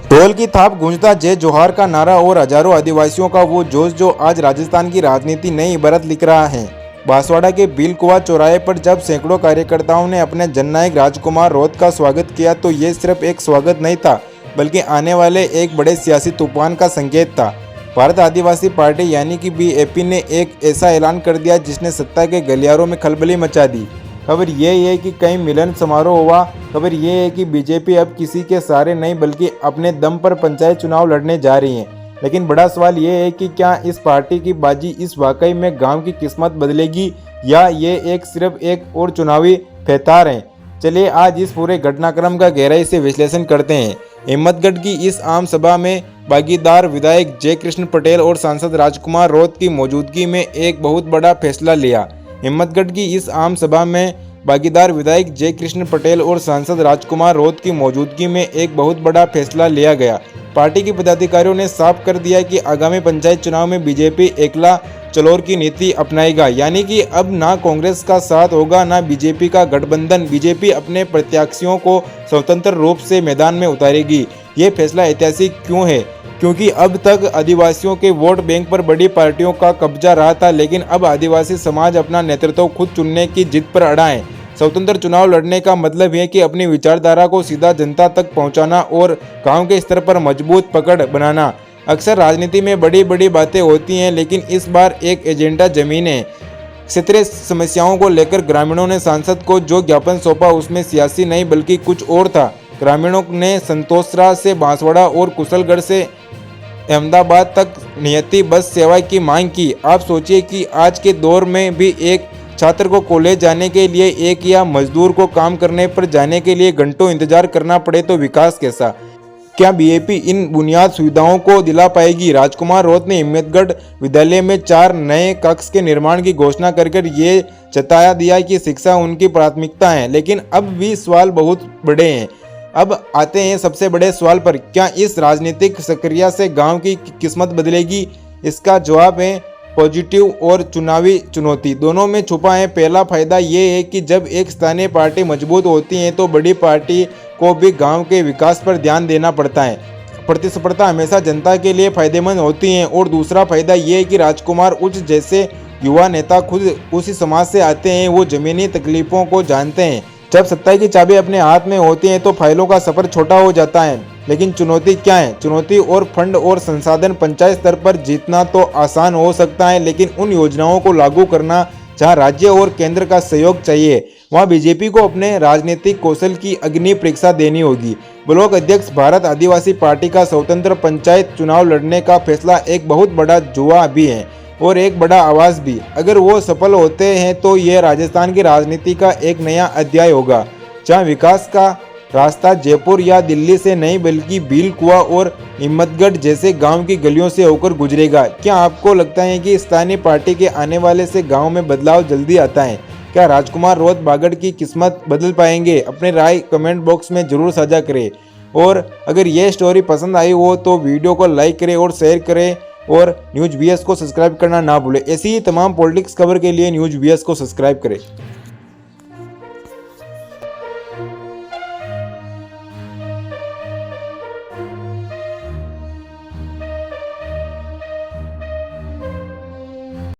ढोल की थाप गूंजता जय जोहार का नारा और हजारों आदिवासियों का वो जोश जो आज राजस्थान की राजनीति नई इबारत लिख रहा है। बांसवाड़ा के बिलकुआ चौराहे पर जब सैकड़ों कार्यकर्ताओं ने अपने जननायक राजकुमार रोत का स्वागत किया तो ये सिर्फ एक स्वागत नहीं था बल्कि आने वाले एक बड़े सियासी तूफान का संकेत था। भारत आदिवासी पार्टी यानी कि बीएपी ने एक ऐसा ऐलान कर दिया जिसने सत्ता के गलियारों में खलबली मचा दी। खबर ये है कि कई मिलन समारोह हुआ। खबर ये है कि बीजेपी अब किसी के सहारे नहीं बल्कि अपने दम पर पंचायत चुनाव लड़ने जा रही है। लेकिन बड़ा सवाल ये है कि क्या इस पार्टी की बाजी इस वाकई में गांव की किस्मत बदलेगी या ये सिर्फ एक और चुनावी फैतार है। चलिए आज इस पूरे घटनाक्रम का गहराई से विश्लेषण करते हैं। हिम्मतगढ़ की इस आम सभा में भागीदार विधायक जय कृष्ण पटेल और सांसद राजकुमार रोत की मौजूदगी में एक बहुत बड़ा फैसला लिया। हिम्मतगढ़ की इस आम सभा में भागीदार विधायक जय कृष्ण पटेल और सांसद राजकुमार रोत की मौजूदगी में एक बहुत बड़ा फैसला लिया गया। पार्टी के पदाधिकारियों ने साफ कर दिया कि आगामी पंचायत चुनाव में बीजेपी एकला चलोर की नीति अपनाएगा, यानी कि अब ना कांग्रेस का साथ होगा ना बीजेपी का गठबंधन। बीजेपी अपने प्रत्याशियों को स्वतंत्र रूप से मैदान में उतारेगी। ये फैसला ऐतिहासिक क्यों है? क्योंकि अब तक आदिवासियों के वोट बैंक पर बड़ी पार्टियों का कब्जा रहा था, लेकिन अब आदिवासी समाज अपना नेतृत्व खुद चुनने की जिद पर अड़ा है। स्वतंत्र चुनाव लड़ने का मतलब है कि अपनी विचारधारा को सीधा जनता तक पहुंचाना और गांव के स्तर पर मजबूत पकड़ बनाना। अक्सर राजनीति में बड़ी बड़ी बातें होती हैं, लेकिन इस बार एक एजेंडा जमीन है। क्षेत्रीय समस्याओं को लेकर ग्रामीणों ने सांसद को जो ज्ञापन सौंपा उसमें सियासी नहीं बल्कि कुछ और था। ग्रामीणों ने संतोषरा से बांसवाड़ा और कुशलगढ़ से अहमदाबाद तक नियति बस सेवा की मांग की। आप सोचिए कि आज के दौर में भी एक छात्र को कॉलेज जाने के लिए एक या मजदूर को काम करने पर जाने के लिए घंटों इंतजार करना पड़े तो विकास कैसा? क्या बीएपी इन बुनियाद सुविधाओं को दिला पाएगी? राजकुमार रोत ने हिम्मतगढ़ विद्यालय में 4 नए कक्ष के निर्माण की घोषणा कर ये जताया दिया कि शिक्षा उनकी प्राथमिकता है। लेकिन अब भी सवाल बहुत बड़े हैं। अब आते हैं सबसे बड़े सवाल पर, क्या इस राजनीतिक सक्रियता से गांव की किस्मत बदलेगी? इसका जवाब है पॉजिटिव और चुनावी चुनौती दोनों में छुपा है। पहला फायदा ये है कि जब एक स्थानीय पार्टी मजबूत होती है तो बड़ी पार्टी को भी गांव के विकास पर ध्यान देना पड़ता है। प्रतिस्पर्धा हमेशा जनता के लिए फायदेमंद होती है। और दूसरा फायदा ये है कि राजकुमार उच्च जैसे युवा नेता खुद उसी समाज से आते हैं, वो जमीनी तकलीफों को जानते हैं। जब सत्ता की चाबी अपने हाथ में होती है तो फाइलों का सफर छोटा हो जाता है। लेकिन चुनौती क्या है? चुनौती और फंड और संसाधन। पंचायत स्तर पर जीतना तो आसान हो सकता है, लेकिन उन योजनाओं को लागू करना जहां राज्य और केंद्र का सहयोग चाहिए वहां बीजेपी को अपने राजनीतिक कौशल की अग्नि परीक्षा देनी होगी। ब्लॉक अध्यक्ष भारत आदिवासी पार्टी का स्वतंत्र पंचायत चुनाव लड़ने का फैसला एक बहुत बड़ा जुआ भी है और एक बड़ा आवाज़ भी। अगर वो सफल होते हैं तो ये राजस्थान की राजनीति का एक नया अध्याय होगा, जहां विकास का रास्ता जयपुर या दिल्ली से नहीं बल्कि बिलकुआ और हिम्मतगढ़ जैसे गांव की गलियों से होकर गुजरेगा। क्या आपको लगता है कि स्थानीय पार्टी के आने वाले से गांव में बदलाव जल्दी आता है? क्या राजकुमार रोत बागड़ की किस्मत बदल पाएंगे? अपने राय कमेंट बॉक्स में जरूर साझा करें। और अगर ये स्टोरी पसंद आई हो तो वीडियो को लाइक करें और शेयर करें और न्यूज़ बीएस को सब्सक्राइब करना ना भूलें। ऐसी ही तमाम पॉलिटिक्स खबर के लिए न्यूज़ बीएस को सब्सक्राइब करें।